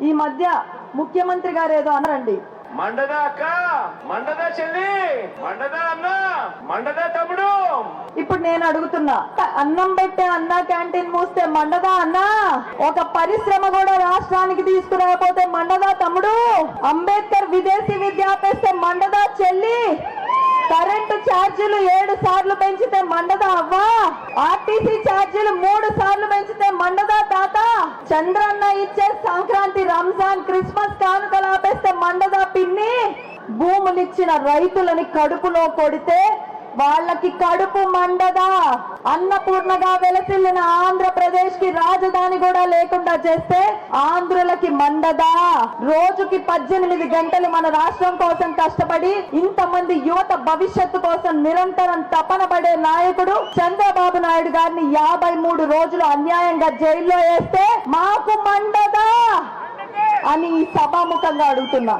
ఈ మధ్య ముఖ్యమంత్రి గారు ఏదో అన్నారండి, మండదా అక్క, మండదా చెల్లి, మండదా అన్న, మండదా తమ్ముడు. ఇప్పుడు నేను అడుగుతున్నా, అన్నం పెట్టే అన్నా క్యాంటీన్ మూస్తే మండదా అన్నా? ఒక పరిశ్రమ కూడా రాష్ట్రానికి తీసుకురాకపోతే మండదా తమ్ముడు? అంబేద్కర్ విదేశీ విద్య ఆపేస్తే మండదా చెల్లి? కరెంటు ఛార్జీలు 7 సార్లు పెంచితే మండదా అవ్వా? ఆర్టీసీ ఛార్జీలు 3 సార్లు పెంచితే మండదా తాత? చంద్రన్న ఇచ్చే సంక్రాంతి, రంజాన్, క్రిస్మస్ కానుకలు ఆపేస్తే మండదా పిన్ని? భూములిచ్చిన రైతులని కడుపులో కొడితే వాళ్ళకి కడుపు మండదా? అన్నపూర్ణగా వెలసిల్లిన ఆంధ్రప్రదేశ్ కి రాజధాని కూడా లేకుండా చేస్తే ఆంధ్రులకి మండదా? రోజుకి 18 గంటలు మన రాష్ట్రం కోసం కష్టపడి ఇంతమంది యువత భవిష్యత్తు కోసం నిరంతరం తపన పడే నాయకుడు చంద్రబాబు నాయుడు గారిని 53 రోజులు అన్యాయంగా జైల్లో వేస్తే మాకు మండదా అని సభాముఖంగా అడుగుతున్నా.